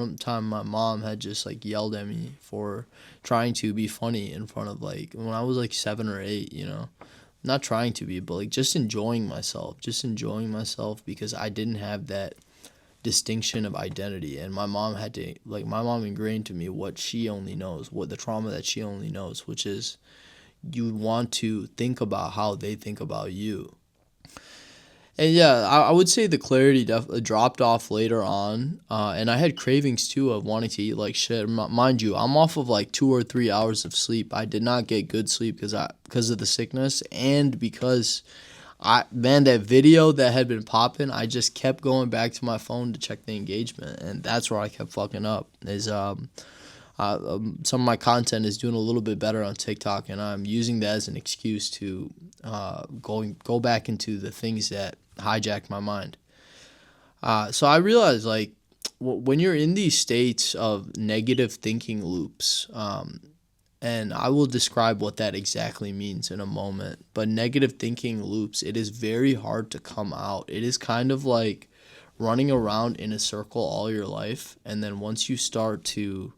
one time my mom had just like yelled at me for trying to be funny in front of like when I was like 7 or 8, not trying to be, but like just enjoying myself because I didn't have that distinction of identity, and my mom ingrained to me what she only knows, what the trauma that she only knows, which is you want to think about how they think about you. And yeah, I would say the clarity dropped off later on, and I had cravings too of wanting to eat like shit. Mind you, I'm off of like 2 or 3 hours of sleep. I did not get good sleep because of the sickness, and because that video that had been popping, I just kept going back to my phone to check the engagement, and that's where I kept fucking up. Some of my content is doing a little bit better on TikTok, and I'm using that as an excuse to go back into the things that hijacked my mind. So I realized like when you're in these states of negative thinking loops, and I will describe what that exactly means in a moment. But negative thinking loops, it is very hard to come out. It is kind of like running around in a circle all your life, and then once you start to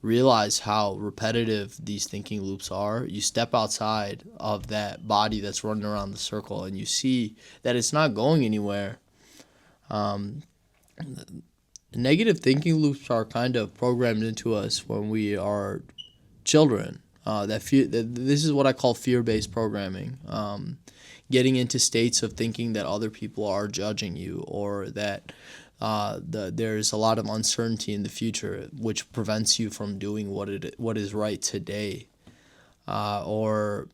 realize how repetitive these thinking loops are, you step outside of that body that's running around the circle and you see that it's not going anywhere. Um, Negative thinking loops are kind of programmed into us when we are children. This is what I call fear-based programming. Getting into states of thinking that other people are judging you, or that there's a lot of uncertainty in the future, which prevents you from doing what is right today. Or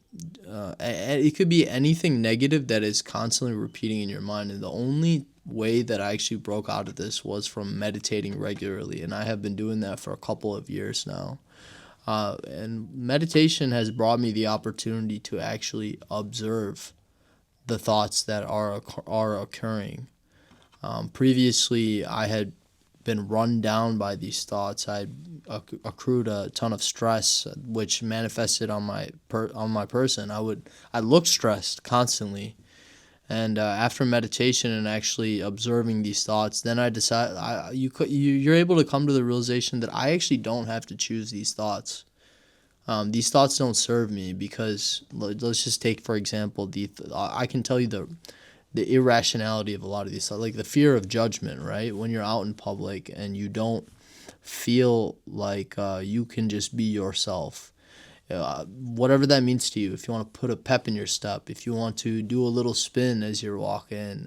it could be anything negative that is constantly repeating in your mind. And the only way that I actually broke out of this was from meditating regularly, and I have been doing that for a couple of years now. And meditation has brought me the opportunity to actually observe the thoughts that are occurring. Previously, I had been run down by these thoughts. I accrued a ton of stress, which manifested on my person. I looked stressed constantly, and after meditation and actually observing these thoughts, then I decided you're able to come to the realization that I actually don't have to choose these thoughts. These thoughts don't serve me because let's just take for example I can tell you the irrationality of a lot of these thoughts, like the fear of judgment, right? When you're out in public and you don't feel like you can just be yourself. Whatever that means to you. If you want to put a pep in your step, if you want to do a little spin as you're walking,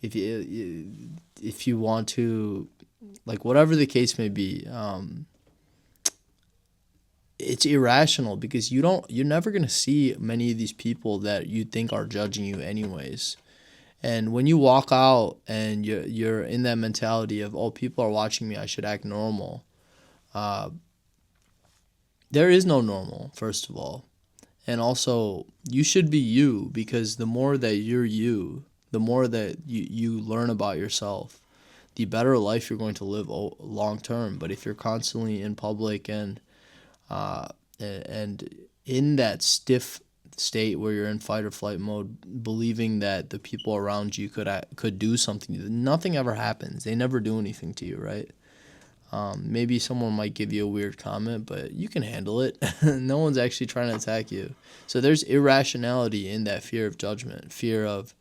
if you want to, like whatever the case may be, it's irrational because you're never gonna see many of these people that you think are judging you anyways. And when you walk out and you're in that mentality of, oh, people are watching me, I should act normal. There is no normal, first of all. And also, you should be you, because the more that you're you, the more that you learn about yourself, the better life you're going to live long term. But if you're constantly in public and in that stiff state where you're in fight or flight mode, believing that the people around you could do something, nothing ever happens. They never do anything to you, right? Maybe someone might give you a weird comment, but you can handle it. No one's actually trying to attack you. So there's irrationality in that fear of judgment, fear of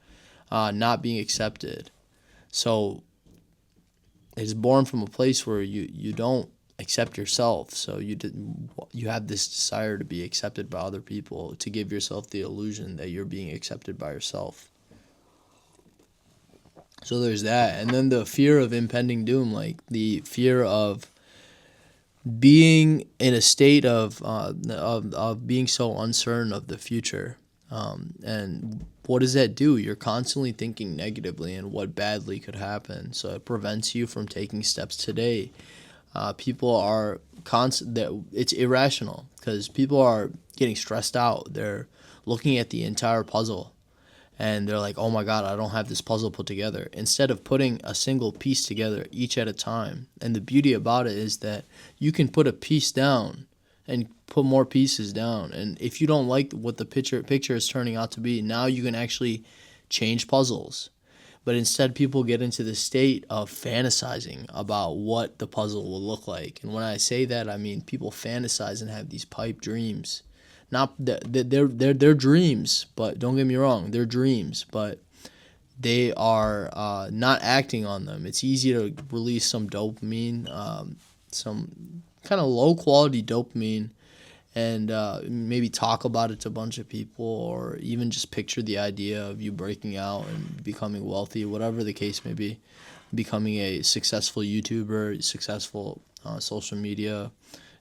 not being accepted. So it's born from a place where you don't accept yourself. So you have this desire to be accepted by other people, to give yourself the illusion that you're being accepted by yourself. So there's that. And then the fear of impending doom, like the fear of being in a state of being so uncertain of the future. And what does that do? You're constantly thinking negatively and what badly could happen. So it prevents you from taking steps today. People are it's irrational because people are getting stressed out. They're looking at the entire puzzle and they're like, oh my God, I don't have this puzzle put together, instead of putting a single piece together each at a time. And the beauty about it is that you can put a piece down and put more pieces down. And if you don't like what the picture is turning out to be, now you can actually change puzzles. But instead, people get into the state of fantasizing about what the puzzle will look like. And when I say that, I mean people fantasize and have these pipe dreams. Not they're dreams, but don't get me wrong, they're dreams, but they are not acting on them. It's easy to release some dopamine, some kind of low quality dopamine, and maybe talk about it to a bunch of people, or even just picture the idea of you breaking out and becoming wealthy, whatever the case may be, becoming a successful YouTuber, successful social media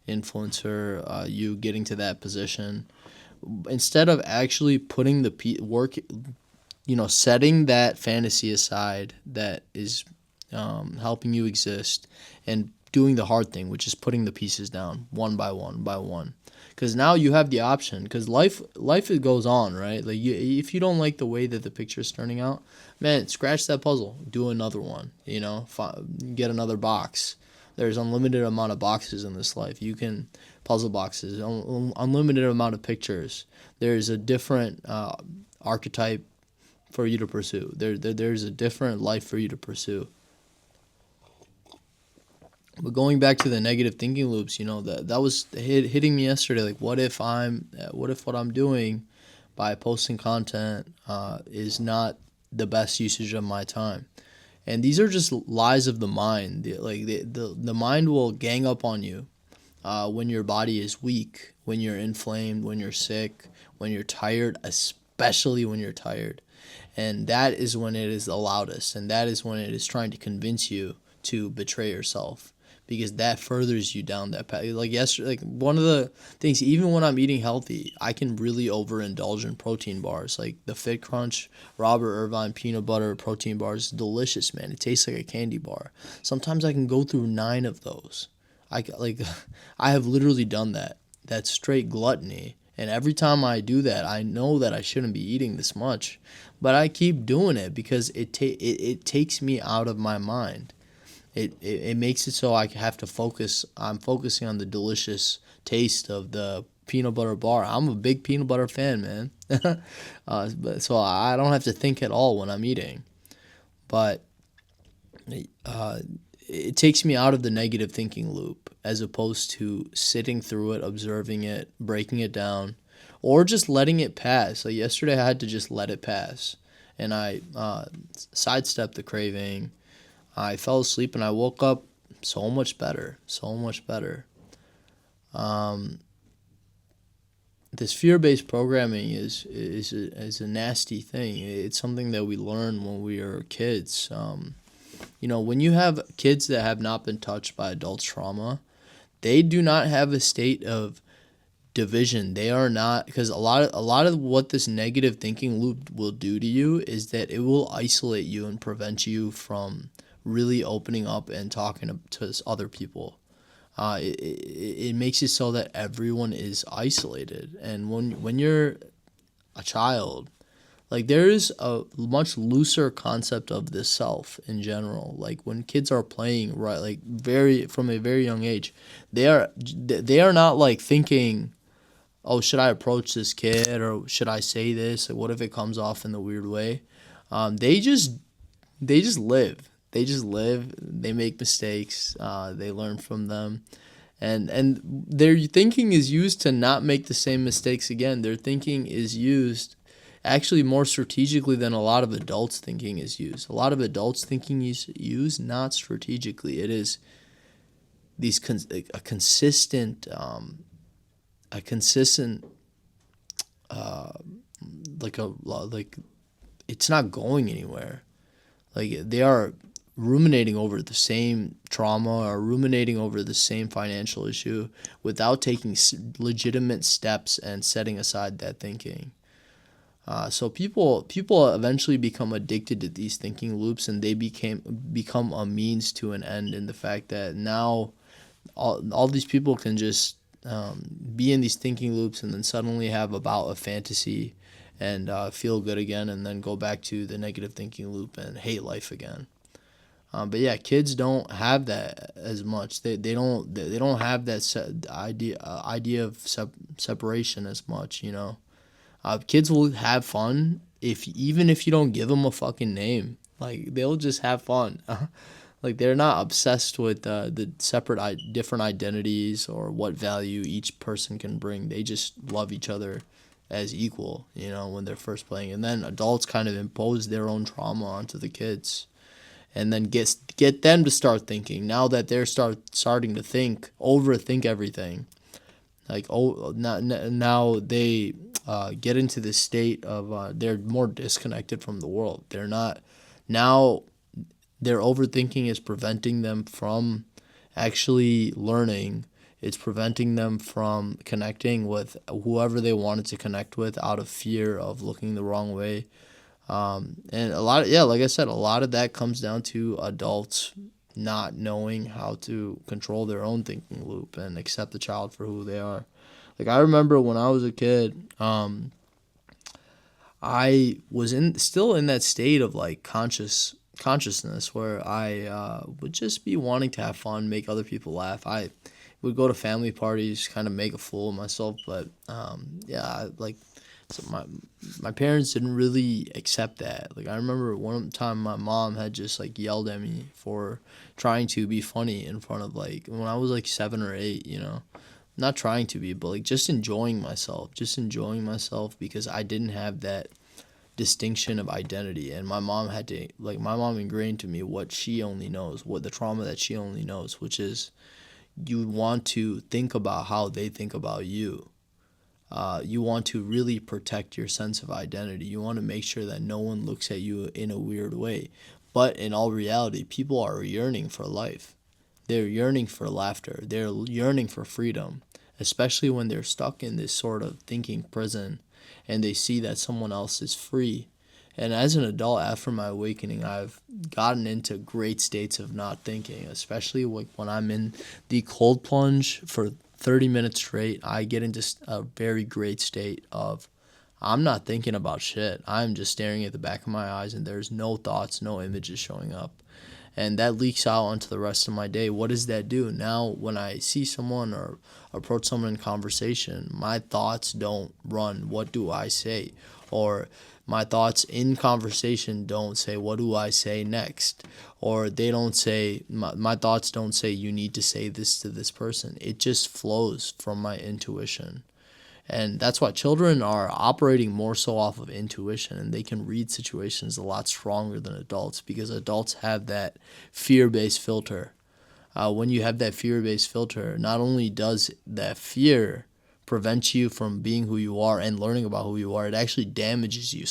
influencer, you getting to that position. Instead of actually putting the work, setting that fantasy aside that is helping you exist, and doing the hard thing, which is putting the pieces down one by one by one. Because now you have the option. Because life it goes on, right? Like if you don't like the way that the picture is turning out, man, scratch that puzzle. Do another one. Get another box. There's unlimited amount of boxes in this life. You can puzzle boxes, unlimited amount of pictures. There's a different archetype for you to pursue. There's a different life for you to pursue. But going back to the negative thinking loops, that was hitting me yesterday. Like, what if what I'm doing by posting content is not the best usage of my time? And these are just lies of the mind. The mind will gang up on you when your body is weak, when you're inflamed, when you're sick, when you're tired, especially when you're tired. And that is when it is the loudest, and that is when it is trying to convince you to betray yourself, because that furthers you down that path. Like yesterday, like one of the things, even when I'm eating healthy, I can really overindulge in protein bars. Like the Fit Crunch, Robert Irvine peanut butter protein bars, delicious, man. It tastes like a candy bar. Sometimes I can go through 9 of those. I have literally done that. That's straight gluttony. And every time I do that, I know that I shouldn't be eating this much, but I keep doing it because it takes me out of my mind. It makes it so I have to focus. I'm focusing on the delicious taste of the peanut butter bar. I'm a big peanut butter fan, man. So I don't have to think at all when I'm eating. But it takes me out of the negative thinking loop, as opposed to sitting through it, observing it, breaking it down, or just letting it pass. Like yesterday, I had to just let it pass, and I sidestepped the craving. I fell asleep and I woke up so much better, so much better. This fear-based programming is a nasty thing. It's something that we learn when we are kids. When you have kids that have not been touched by adult trauma, they do not have a state of division. They are not, because a lot of what this negative thinking loop will do to you is that it will isolate you and prevent you from really opening up and talking to other people. It makes it so that everyone is isolated, and when you're a child, like there is a much looser concept of the self in general. Like when kids are playing, right, like from a very young age, they are not like thinking, oh, should I approach this kid, or should I say this? Like, what if it comes off in the weird way? They just live. They just live. They make mistakes. They learn from them, and their thinking is used to not make the same mistakes again. Their thinking is used actually more strategically than a lot of adults' thinking is used. A lot of adults' thinking is used not strategically. It is a consistent like it's not going anywhere. Like they are ruminating over the same trauma or ruminating over the same financial issue without taking legitimate steps and setting aside that thinking. So people eventually become addicted to these thinking loops, and they become a means to an end, in the fact that now all these people can just be in these thinking loops and then suddenly have a fantasy and feel good again, and then go back to the negative thinking loop and hate life again. But yeah, kids don't have that as much. They don't have that idea of separation as much. Kids will have fun even if you don't give them a fucking name. Like they'll just have fun. Like they're not obsessed with the separate different identities or what value each person can bring. They just love each other as equal, when they're first playing. And then adults kind of impose their own trauma onto the kids, and then get them to start thinking. Now that they're starting to overthink everything. Like now they get into this state of they're more disconnected from the world. They're not now. Their overthinking is preventing them from actually learning. It's preventing them from connecting with whoever they wanted to connect with out of fear of looking the wrong way. And like I said, a lot of that comes down to adults not knowing how to control their own thinking loop and accept the child for who they are. Like I remember when I was a kid, I was still in that state of like consciousness where I would just be wanting to have fun, make other people laugh. I would go to family parties, kind of make a fool of myself, but so my parents didn't really accept that. Like I remember one time my mom had just like yelled at me for trying to be funny in front of like when I was like 7 or 8. Not trying to be, but like just enjoying myself because I didn't have that distinction of identity, and my mom ingrained to me what she only knows, what the trauma that she only knows, which is you want to think about how they think about you. You want to really protect your sense of identity. You want to make sure that no one looks at you in a weird way. But in all reality, people are yearning for life. They're yearning for laughter. They're yearning for freedom, especially when they're stuck in this sort of thinking prison and they see that someone else is free. And as an adult, after my awakening, I've gotten into great states of not thinking, especially when I'm in the cold plunge for 30 minutes straight. I get into a very great state of I'm not thinking about shit. I'm just staring at the back of my eyes, and there's no thoughts, no images showing up. And that leaks out onto the rest of my day. What does that do? Now, when I see someone or approach someone in conversation, my thoughts don't run, what do I say? Or my thoughts in conversation don't say, what do I say next? Or they don't say, my thoughts don't say, you need to say this to this person. It just flows from my intuition. And that's why children are operating more so off of intuition, and they can read situations a lot stronger than adults because adults have that fear-based filter. When you have that fear-based filter, not only does that fear prevent you from being who you are and learning about who you are, it actually damages you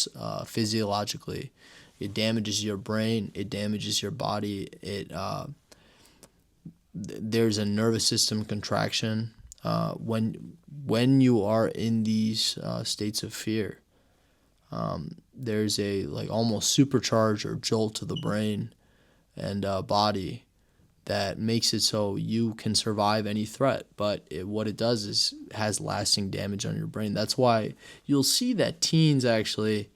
physiologically. It damages your brain. It damages your body. There's a nervous system contraction when you are in these states of fear. There's a like almost supercharge or jolt to the brain and body that makes it so you can survive any threat. But what it does is has lasting damage on your brain. That's why you'll see that teens actually,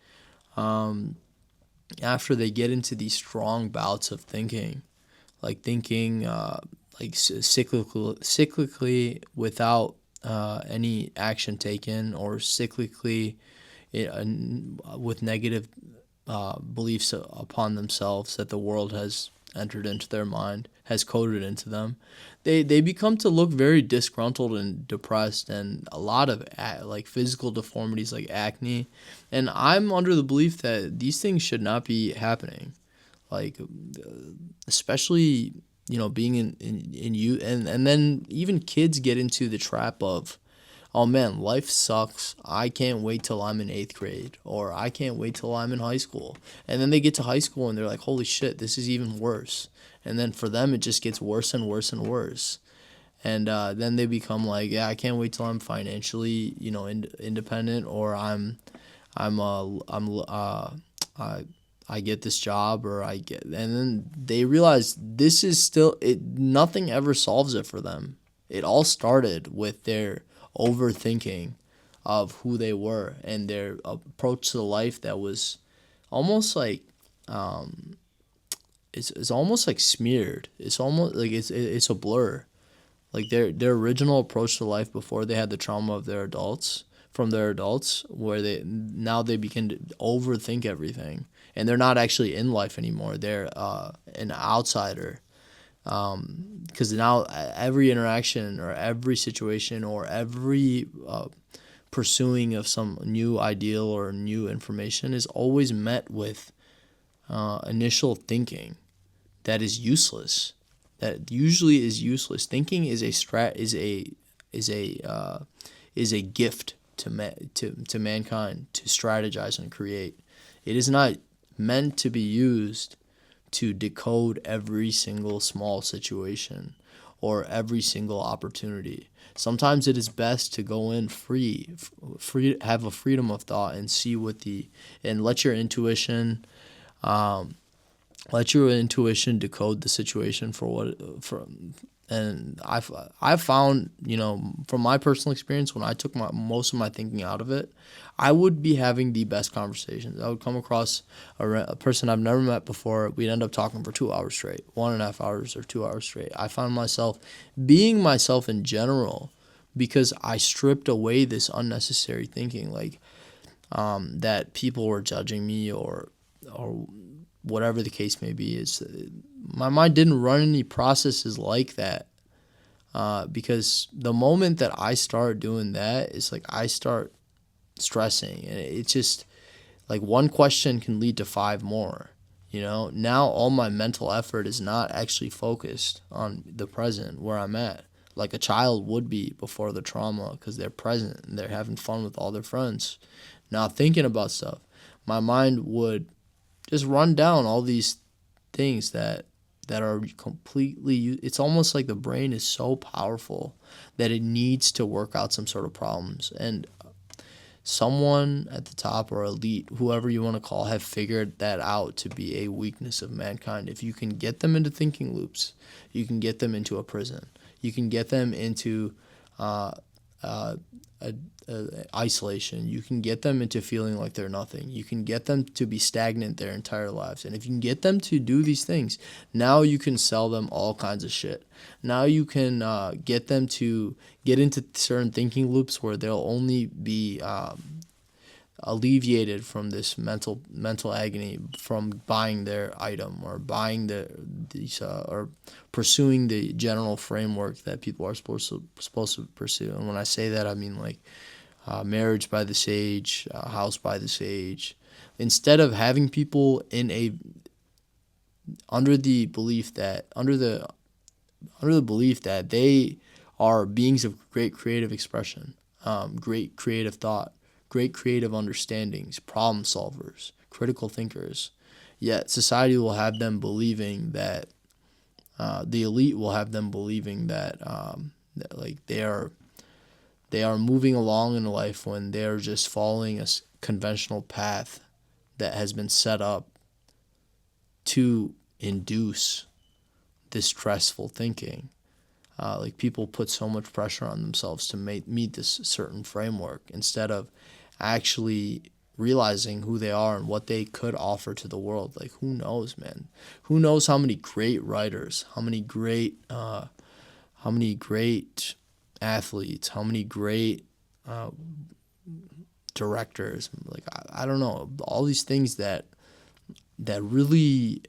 after they get into these strong bouts of thinking, like thinking cyclically without any action taken, or cyclically with negative beliefs upon themselves that the world has entered into their mind, has coded into them, they become to look very disgruntled and depressed, and a lot of like physical deformities like acne. And I'm under the belief that these things should not be happening, like especially being in you, and then even kids get into the trap of, oh man, life sucks. I can't wait till I'm in 8th grade, or I can't wait till I'm in high school. And then they get to high school and they're like, holy shit, this is even worse. And then for them, it just gets worse and worse and worse. And then they become like, yeah, I can't wait till I'm financially, independent, or I get this job, and then they realize this is still it. Nothing ever solves it for them. It all started with their overthinking of who they were and their approach to life that was almost like it's almost like smeared. It's almost like it's a blur. Like their original approach to life before they had the trauma of their adults, from their adults, where they begin to overthink everything, and they're not actually in life anymore. They're an outsider, because now every interaction or every situation or every pursuing of some new ideal or new information is always met with initial thinking that is useless. That usually is useless. Thinking is a gift to mankind to strategize and create. It is not meant to be used to decode every single small situation or every single opportunity. Sometimes it is best to go in free, have a freedom of thought, and see and let your intuition, decode the situation and I've found, from my personal experience, when I took most of my thinking out of it, I would be having the best conversations. I would come across a person I've never met before. We'd end up talking for 2 hours straight, 1.5 hours or 2 hours straight. I found myself being myself in general because I stripped away this unnecessary thinking, like that people were judging me or whatever the case may be. My mind didn't run any processes like that, because the moment that I start doing that, it's like I start stressing, and it's just like one question can lead to 5 more. Now all my mental effort is not actually focused on the present where I'm at, like a child would be before the trauma, because they're present and they're having fun with all their friends, not thinking about stuff. My mind would just run down all these things that are completely, it's almost like the brain is so powerful that it needs to work out some sort of problems. And someone at the top, or elite, whoever you want to call, have figured that out to be a weakness of mankind. If you can get them into thinking loops, you can get them into a prison. You can get them into isolation. You can get them into feeling like they're nothing. You can get them to be stagnant their entire lives. And if you can get them to do these things, now you can sell them all kinds of shit. Now you can get them to get into certain thinking loops where they'll only be alleviated from this mental agony from buying their item or buying or pursuing the general framework that people are supposed to pursue. And when I say that, I mean like marriage by the sage, house by the sage. Instead of having people under the belief that they are beings of great creative expression, great creative thought, great creative understandings, problem solvers, critical thinkers. Yet society will have them believing that the elite will have them believing that like they are moving along in life when they are just following a conventional path that has been set up to induce this stressful thinking. Like people put so much pressure on themselves to meet this certain framework instead of actually realizing who they are and what they could offer to the world. Like, who knows, man? Who knows how many great writers, how many great athletes, how many great directors. Like, I don't know, all these things that really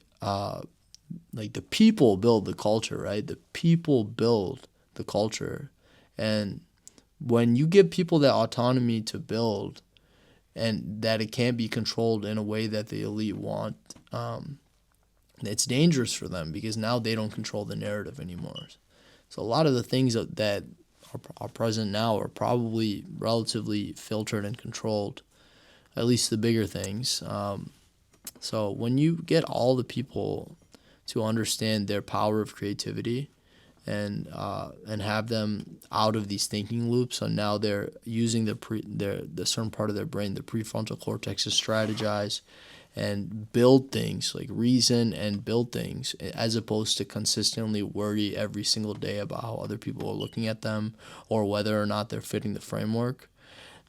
like the people build the culture, right? The people build the culture. And when you give people that autonomy to build and that it can't be controlled in a way that the elite want, it's dangerous for them because now they don't control the narrative anymore. So a lot of the things that are present now are probably relatively filtered and controlled, at least the bigger things. So when you get all the people to understand their power of creativity and have them out of these thinking loops, so now they're using the certain part of their brain, the prefrontal cortex, to strategize and build things, like reason and build things, as opposed to consistently worry every single day about how other people are looking at them or whether or not they're fitting the framework.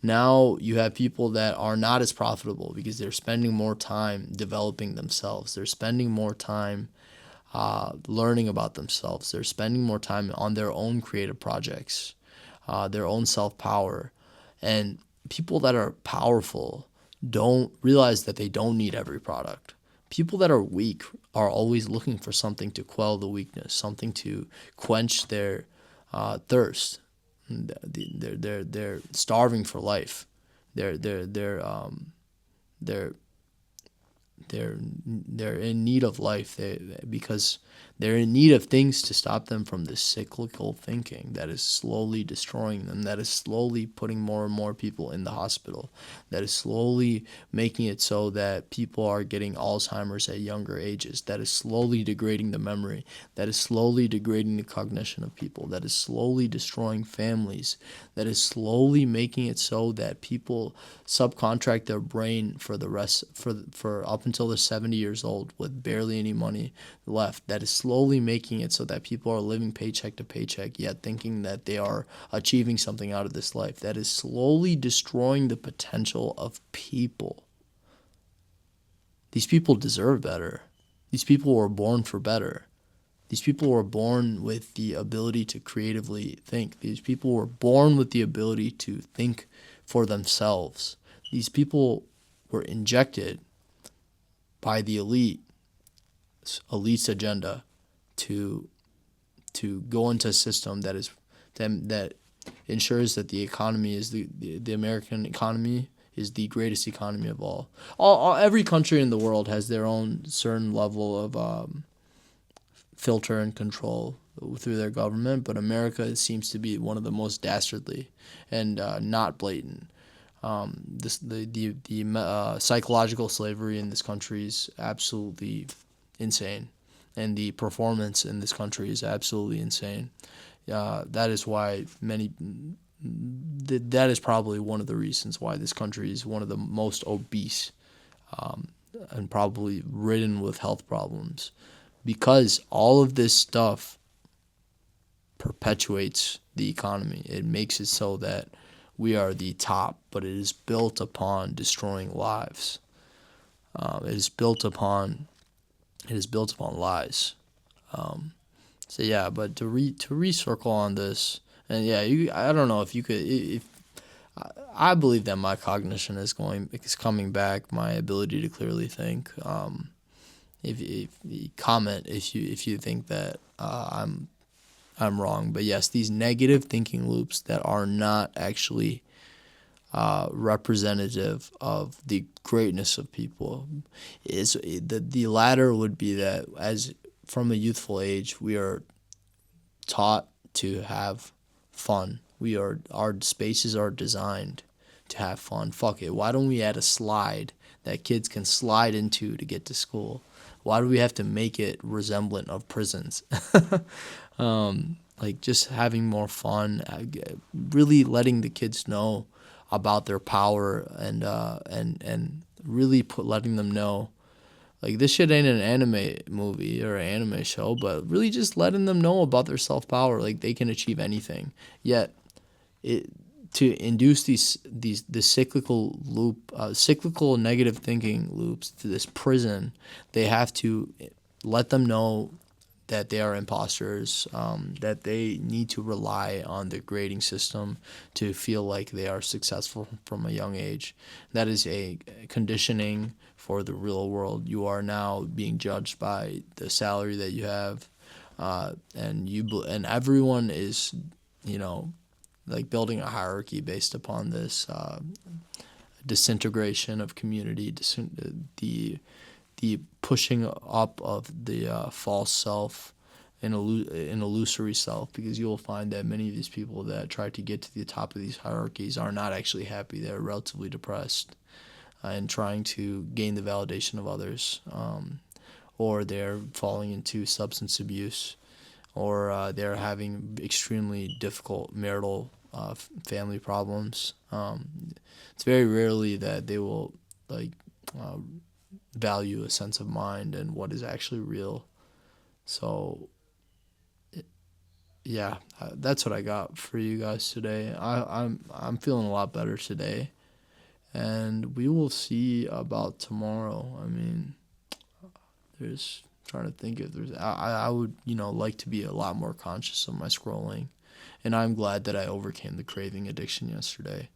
Now you have people that are not as profitable because they're spending more time developing themselves. They're spending more time learning about themselves. They're spending more time on their own creative projects, their own self-power. And people that are powerful don't realize that they don't need every product. People that are weak are always looking for something to quell the weakness, something to quench their thirst. They're starving for life. They're they're in need of life because they're in need of things to stop them from this cyclical thinking that is slowly destroying them, that is slowly putting more and more people in the hospital, that is slowly making it so that people are getting Alzheimer's at younger ages, that is slowly degrading the memory, that is slowly degrading the cognition of people, that is slowly destroying families, that is slowly making it so that people subcontract their brain for the rest for up until they're 70 years old with barely any money left. That is slowly making it so that people are living paycheck to paycheck, yet thinking that they are achieving something out of this life. That is slowly destroying the potential of people. These people deserve better. These people were born for better. These people were born with the ability to creatively think. These people were born with the ability to think for themselves. These people were injected by the elite's agenda to go into a system that ensures that the economy is the American economy is the greatest economy of all. Every country in the world has their own certain level of filter and control through their government, but America seems to be one of the most dastardly and not blatant. The psychological slavery in this country is absolutely insane, and the performance in this country is absolutely insane. That is why that is probably one of the reasons why this country is one of the most obese and probably ridden with health problems, because all of this stuff perpetuates the economy. It makes it so that we are the top, but it is built upon destroying lives. It is built upon lies. So yeah, but to recircle on this, and yeah, I don't know if you could. If I believe that my cognition is coming back, my ability to clearly think. If you comment if you think that I'm wrong, but yes, these negative thinking loops that are not actually representative of the greatness of people is the latter would be that as from a youthful age we are taught to have fun. Our spaces are designed to have fun. Fuck it. Why don't we add a slide that kids can slide into to get to school? Why do we have to make it resemblant of prisons? Like just having more fun, really letting the kids know about their power and really letting them know, like, this shit ain't an anime movie or an anime show, but really just letting them know about their self-power, like they can achieve anything. Yet to induce this cyclical loop, cyclical negative thinking loops to this prison, they have to let them know that they are imposters, that they need to rely on the grading system to feel like they are successful from a young age. That is a conditioning for the real world. You are now being judged by the salary that you have, and everyone is, like building a hierarchy based upon this disintegration of community, the pushing up of the false self and an illusory self, because you will find that many of these people that try to get to the top of these hierarchies are not actually happy. They're relatively depressed and trying to gain the validation of others, or they're falling into substance abuse, or they're having extremely difficult marital family problems. It's very rarely that they will value a sense of mind and what is actually real. So yeah, that's what I got for you guys today. I'm feeling a lot better today, and we will see about tomorrow. I mean, there's trying to think if there's I would like to be a lot more conscious of my scrolling, and I'm glad that I overcame the craving addiction yesterday.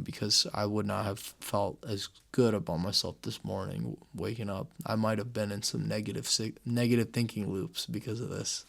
because I would not have felt as good about myself this morning waking up. I might have been in some negative thinking loops because of this.